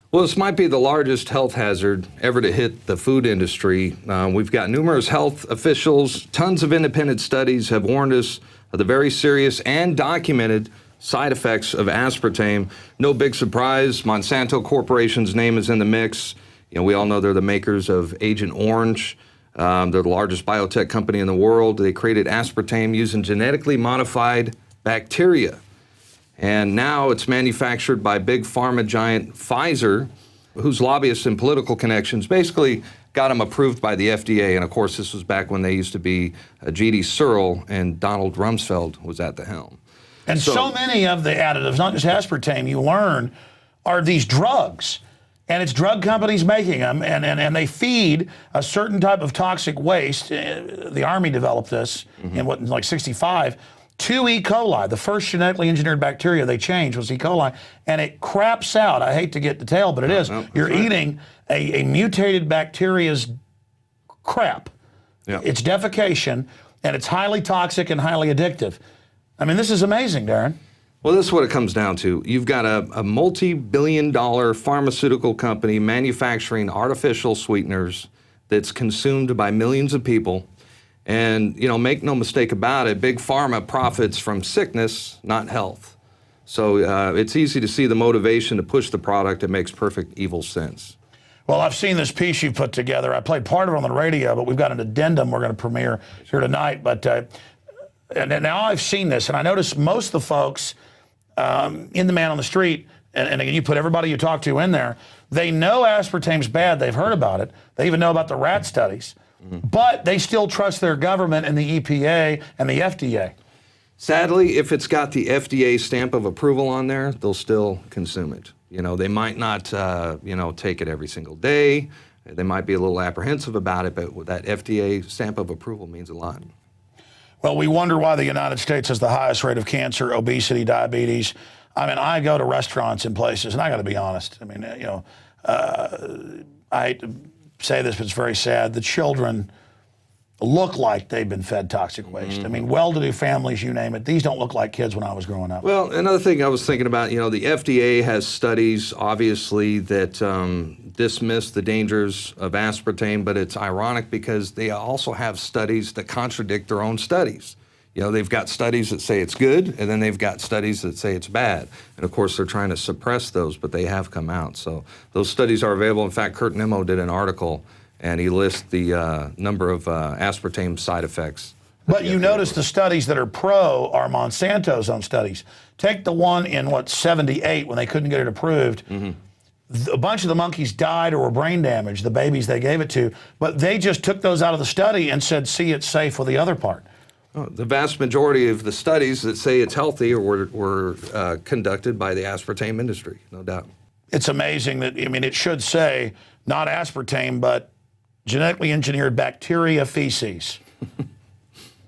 Well, this might be the largest health hazard ever to hit the food industry. We've got numerous health officials, tons of independent studies have warned us of the very serious and documented side effects of aspartame. No big surprise, Monsanto Corporation's name is in the mix. You know, we all know they're the makers of Agent Orange. They're the largest biotech company in the world. They created aspartame using genetically modified bacteria. And now it's manufactured by big pharma giant Pfizer, whose lobbyists and political connections basically got them approved by the FDA. And of course, this was back when they used to be G.D. Searle and Donald Rumsfeld was at the helm. And so many of the additives, not just aspartame, you learn are these drugs. And it's drug companies making them, and they feed a certain type of toxic waste. The Army developed this in like 65. To E. coli, the first genetically engineered bacteria they changed was E. coli, and it craps out. I hate to get detailed, but it is. You're eating a mutated bacteria's crap. It's defecation, and it's highly toxic and highly addictive. I mean, this is amazing, Darrin. Well, this is what it comes down to. You've got a multi-billion-dollar pharmaceutical company manufacturing artificial sweeteners that's consumed by millions of people. And, you know, make no mistake about it, Big Pharma profits from sickness, not health. So it's easy to see the motivation to push the product. It makes perfect evil sense. Well, I've seen this piece you put together. I played part of it on the radio, but we've got an addendum we're going to premiere here tonight. But and now I've seen this, and I noticed most of the folks in the Man on the Street, and again, you put everybody you talk to in there, they know aspartame's bad. They've heard about it. They even know about the rat studies. But they still trust their government and the EPA and the FDA. Sadly, if it's got the FDA stamp of approval on there, they'll still consume it. You know, they might not, you know, take it every single day. They might be a little apprehensive about it, but that FDA stamp of approval means a lot. Well, we wonder why the United States has the highest rate of cancer, obesity, diabetes. I mean, I go to restaurants and places, and I got to be honest. I mean, you know, I hate to say this, but it's very sad. The children look like they've been fed toxic waste. I mean, well-to-do families, you name it. These don't look like kids when I was growing up. Well, another thing I was thinking about, you know, the FDA has studies, obviously, that dismiss the dangers of aspartame, but it's ironic because they also have studies that contradict their own studies. You know, they've got studies that say it's good, and then they've got studies that say it's bad. And of course, they're trying to suppress those, but they have come out. So those studies are available. In fact, Kurt Nimmo did an article, and he lists the number of aspartame side effects. But you notice the studies that are pro are Monsanto's own studies. Take the one in, what, 78 when they couldn't get it approved. A bunch of the monkeys died or were brain damaged, the babies they gave it to, but they just took those out of the study and said, see, it's safe with the other part. The vast majority of the studies that say it's healthy were conducted by the aspartame industry, no doubt. It's amazing that, I mean, it should say not aspartame, but genetically engineered bacteria feces.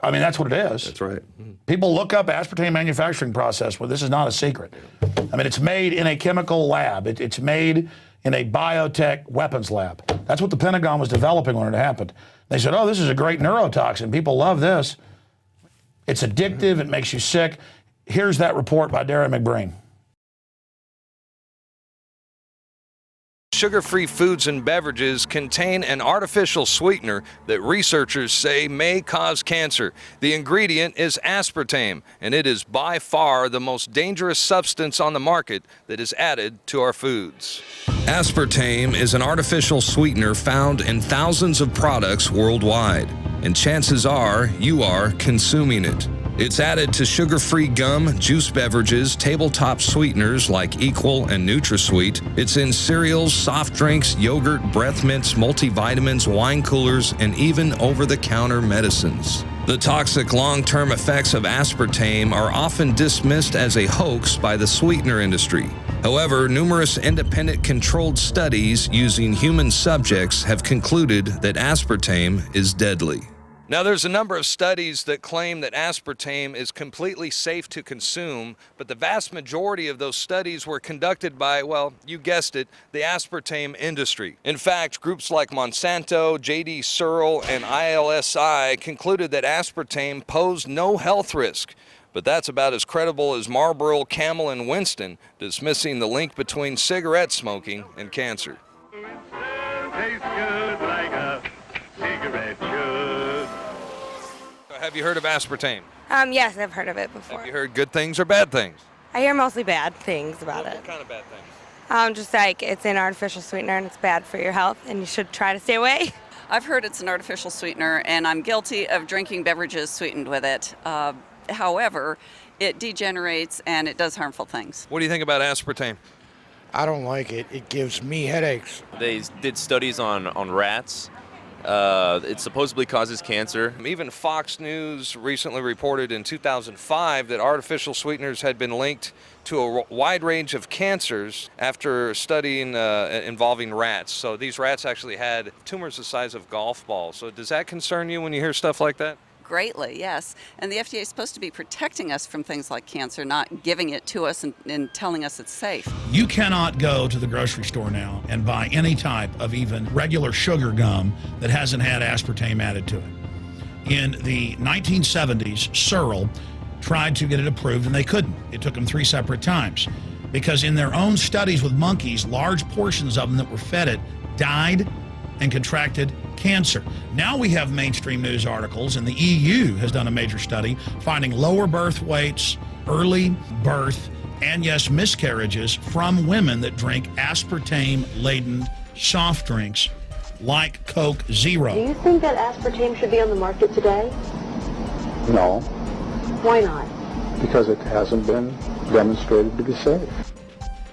I mean, that's what it is. That's right. People look up aspartame manufacturing process. Well, this is not a secret. I mean, it's made in a chemical lab. It's made in a biotech weapons lab. That's what the Pentagon was developing when it happened. They said, oh, this is a great neurotoxin. People love this. It's addictive. It makes you sick. Here's that report by Darrin McBreen. Sugar-free foods and beverages contain an artificial sweetener that researchers say may cause cancer. The ingredient is aspartame, and it is by far the most dangerous substance on the market that is added to our foods. Aspartame is an artificial sweetener found in thousands of products worldwide, and chances are you are consuming it. It's added to sugar-free gum, juice beverages, tabletop sweeteners like Equal and NutraSweet. It's in cereals, soft drinks, yogurt, breath mints, multivitamins, wine coolers, and even over-the-counter medicines. The toxic long-term effects of aspartame are often dismissed as a hoax by the sweetener industry. However, numerous independent controlled studies using human subjects have concluded that aspartame is deadly. Now, there's a number of studies that claim that aspartame is completely safe to consume, but the vast majority of those studies were conducted by, well, you guessed it, the aspartame industry. In fact, groups like Monsanto, J.D. Searle, and ILSI concluded that aspartame posed no health risk. But that's about as credible as Marlboro, Camel, and Winston dismissing the link between cigarette smoking and cancer. Tastes good like a cigarette should. Have you heard of aspartame? Yes, I've heard of it before. Have you heard good things or bad things? I hear mostly bad things about What it. kind of bad things? Just like it's an artificial sweetener and it's bad for your health and you should try to stay away. I've heard it's an artificial sweetener, and I'm guilty of drinking beverages sweetened with it. However, it degenerates and it does harmful things. What do you think about aspartame? I don't like it. It gives me headaches. They did studies on rats. It supposedly causes cancer. Even Fox News recently reported in 2005 that artificial sweeteners had been linked to a wide range of cancers after studying involving rats. So these rats actually had tumors the size of golf balls. So does that concern you when you hear stuff like that? Greatly, yes. And the FDA is supposed to be protecting us from things like cancer, not giving it to us and telling us it's safe. You cannot go to the grocery store now and buy any type of even regular sugar gum that hasn't had aspartame added to it. In the 1970s, Searle tried to get it approved and they couldn't. It took them 3 separate times because in their own studies with monkeys, large portions of them that were fed it died and contracted cancer. Now we have mainstream news articles, and the EU has done a major study finding lower birth weights, early birth, and yes, miscarriages from women that drink aspartame-laden soft drinks like Coke Zero. Do you think that aspartame should be on the market today? No, Why not? because it hasn't been demonstrated to be safe.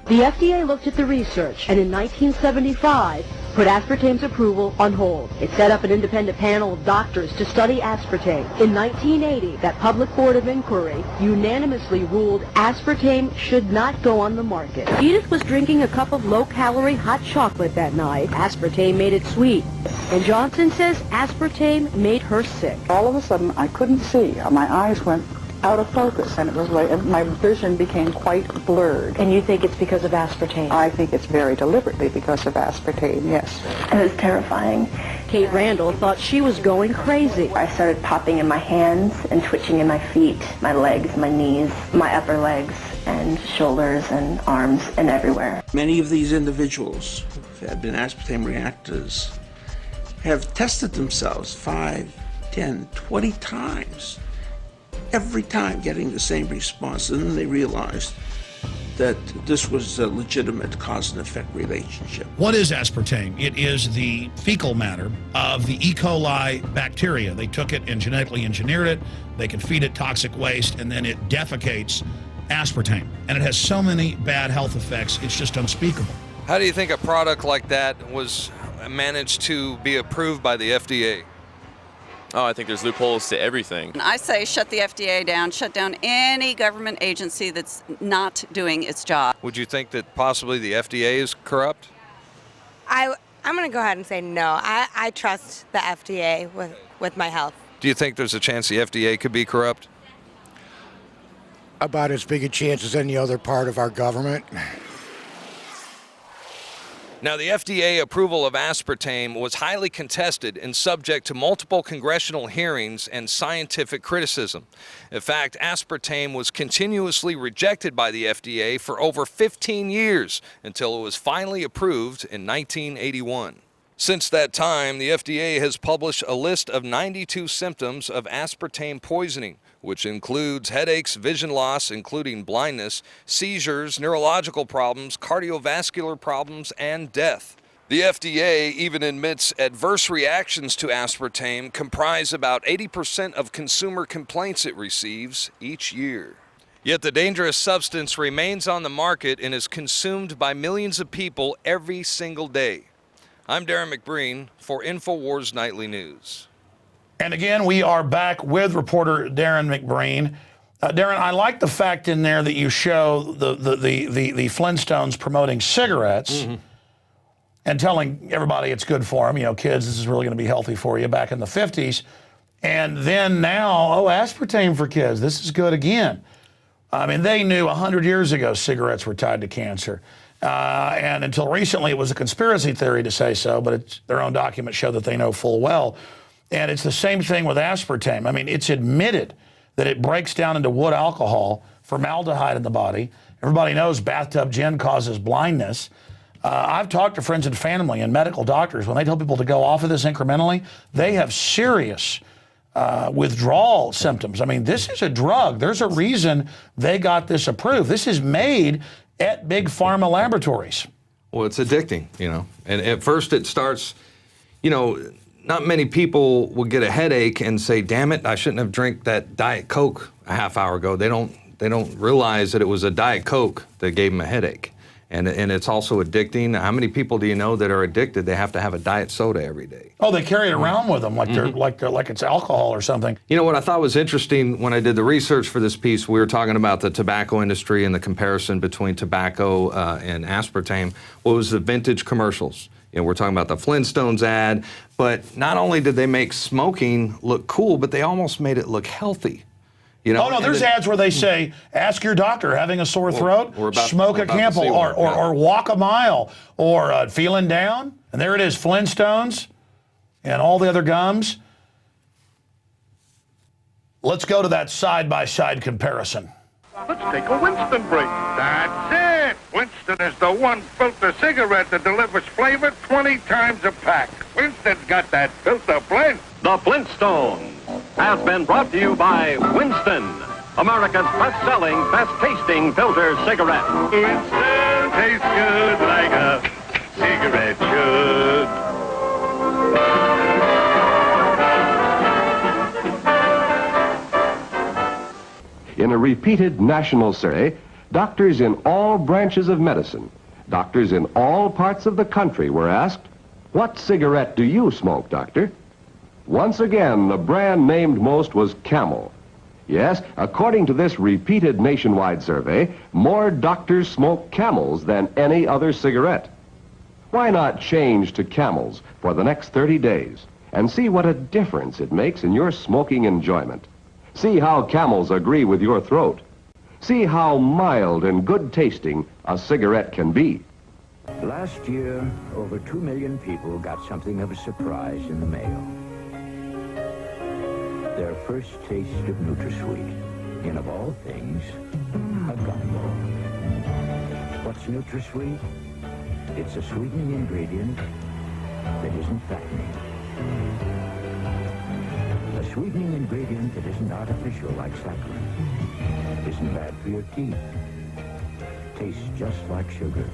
The FDA looked at the research and in 1975 put aspartame's approval on hold. It set up an independent panel of doctors to study aspartame. In 1980, that public board of inquiry unanimously ruled aspartame should not go on the market. Edith was drinking a cup of low-calorie hot chocolate that night. Aspartame made it sweet. And Johnson says aspartame made her sick. All of a sudden, I couldn't see. My eyes went out of focus, and it was like my vision became quite blurred. And you think it's because of aspartame? I think it's very deliberately because of aspartame, yes. It was terrifying. Kate Randall thought she was going crazy. I started popping in my hands and twitching in my feet, my legs, my knees, my upper legs, and shoulders and arms and everywhere. Many of these individuals who have been aspartame reactors have tested themselves 5, 10, 20 times. Every time getting the same response, and then they realized that this was a legitimate cause and effect relationship. What is aspartame? It is the fecal matter of the E. coli bacteria. They took it and genetically engineered it. They can feed it toxic waste, and then it defecates aspartame. And it has so many bad health effects, it's just unspeakable. How do you think a product like that was managed to be approved by the FDA? Oh, I think there's loopholes to everything. I say shut the FDA down, shut down any government agency that's not doing its job. Would you think that possibly the FDA is corrupt? I'm going to go ahead and say no. I trust the FDA with my health. Do you think there's a chance the FDA could be corrupt? About as big a chance as any other part of our government. Now, the FDA approval of aspartame was highly contested and subject to multiple congressional hearings and scientific criticism. In fact, aspartame was continuously rejected by the FDA for over 15 years until it was finally approved in 1981. Since that time, the FDA has published a list of 92 symptoms of aspartame poisoning, which includes headaches, vision loss, including blindness, seizures, neurological problems, cardiovascular problems, and death. The FDA even admits adverse reactions to aspartame comprise about 80% of consumer complaints it receives each year. Yet the dangerous substance remains on the market and is consumed by millions of people every single day. I'm Darrin McBreen for InfoWars Nightly News. And again, we are back with reporter Darrin McBreen. Darrin, I like the fact in there that you show the Flintstones promoting cigarettes and telling everybody it's good for them. You know, kids, this is really going to be healthy for you back in the 50s. And then now, oh, aspartame for kids. This is good again. I mean, they knew 100 years ago cigarettes were tied to cancer. And until recently, it was a conspiracy theory to say so, but their own documents show that they know full well. And it's the same thing with aspartame. I mean, it's admitted that it breaks down into wood alcohol, formaldehyde in the body. Everybody knows bathtub gin causes blindness. I've talked to friends and family and medical doctors. When they tell people to go off of this incrementally, they have serious withdrawal symptoms. I mean, this is a drug. There's a reason they got this approved. This is made at big pharma laboratories. Well, it's addicting, you know. And at first it starts, you know, not many people will get a headache and say, damn it, I shouldn't have drank that Diet Coke a half hour ago. They don't realize that it was a Diet Coke that gave them a headache. And it's also addicting. How many people do you know that are addicted? They have to have a diet soda every day. Oh, they carry it around with them like like it's alcohol or something. You know what I thought was interesting when I did the research for this piece, we were talking about the tobacco industry and the comparison between tobacco and aspartame. What was the vintage commercials? You know, we're talking about the Flintstones ad, but not only did they make smoking look cool, but they almost made it look healthy. You know, oh, no, there's ads where they say, ask your doctor, having a sore throat, smoke a Camel, or walk a mile, or feeling down. And there it is, Flintstones and all the other gums. Let's go to that side-by-side comparison. Let's take a Winston break. That's it. Winston is the one filter cigarette that delivers flavor 20 times a pack. Winston's got that filter blend. The Flintstones has been brought to you by Winston, America's best-selling, best-tasting filter cigarette. Winston tastes good like a cigarette should. In a repeated national survey, doctors in all branches of medicine, doctors in all parts of the country were asked, "What cigarette do you smoke, doctor?" Once again, the brand named most was Camel. Yes, according to this repeated nationwide survey, more doctors smoke Camels than any other cigarette. Why not change to Camels for the next 30 days and see what a difference it makes in your smoking enjoyment? See how Camels agree with your throat. See how mild and good tasting a cigarette can be. Last year, over 2 million people got something of a surprise in the mail. Their first taste of NutraSweet, and of all things, a gumbo. What's NutraSweet? It's a sweetening ingredient that isn't fattening. A sweetening ingredient that isn't artificial like saccharin. Isn't bad for your teeth. Tastes just like sugar.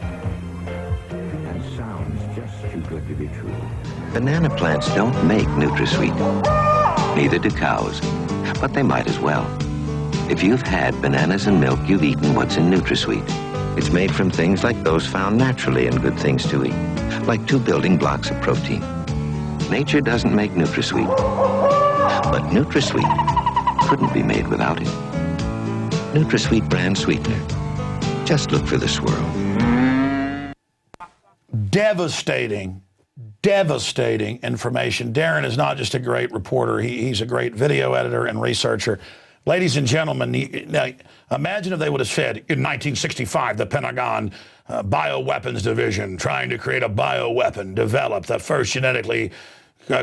And sounds just too good to be true. Banana plants don't make NutraSweet. Neither do cows. But they might as well. If you've had bananas and milk, you've eaten what's in NutraSweet. It's made from things like those found naturally in good things to eat, like 2 building blocks of protein. Nature doesn't make NutraSweet, but NutraSweet couldn't be made without it. NutraSweet brand sweetener. Just look for the swirl. Devastating, devastating information. Darrin is not just a great reporter. He's a great video editor and researcher. Ladies and gentlemen, now, imagine if they would have said in 1965, the Pentagon Bioweapons Division trying to create a bioweapon, developed the first genetically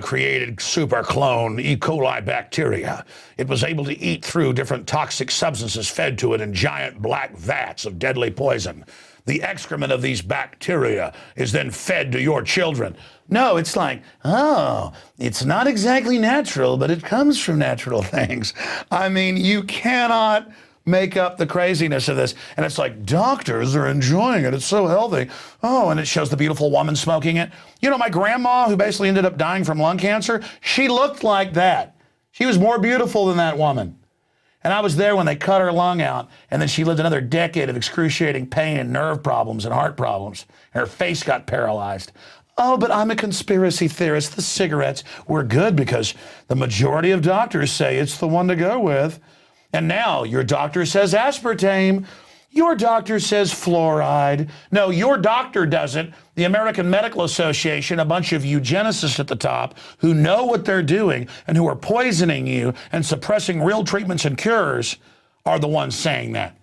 created super clone E. coli bacteria. It was able to eat through different toxic substances fed to it in giant black vats of deadly poison. The excrement of these bacteria is then fed to your children. No, it's like, oh, it's not exactly natural, but it comes from natural things. I mean, you cannot make up the craziness of this. And it's like, doctors are enjoying it. It's so healthy. Oh, and it shows the beautiful woman smoking it. You know, my grandma, who basically ended up dying from lung cancer, she looked like that. She was more beautiful than that woman. And I was there when they cut her lung out, and then she lived another decade of excruciating pain and nerve problems and heart problems. And her face got paralyzed. Oh, but I'm a conspiracy theorist. The cigarettes were good because the majority of doctors say it's the one to go with. And now your doctor says aspartame. Your doctor says fluoride. No, your doctor doesn't. The American Medical Association, a bunch of eugenicists at the top who know what they're doing and who are poisoning you and suppressing real treatments and cures, are the ones saying that.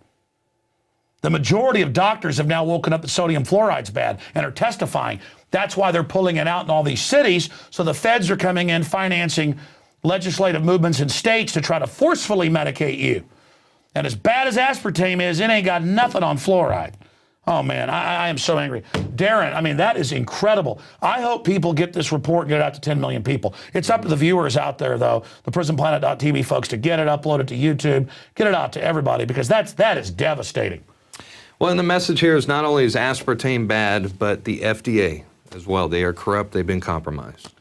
The majority of doctors have now woken up that sodium fluoride's bad and are testifying. That's why they're pulling it out in all these cities. So the feds are coming in financing legislative movements in states to try to forcefully medicate you. And as bad as aspartame is, it ain't got nothing on fluoride. Oh, man, I am so angry. Darrin, I mean, that is incredible. I hope people get this report and get it out to 10 million people. It's up to the viewers out there, though, the PrisonPlanet.tv folks, to get it, upload it to YouTube, get it out to everybody, because that is devastating. Well, and the message here is not only is aspartame bad, but the FDA as well. They are corrupt. They've been compromised.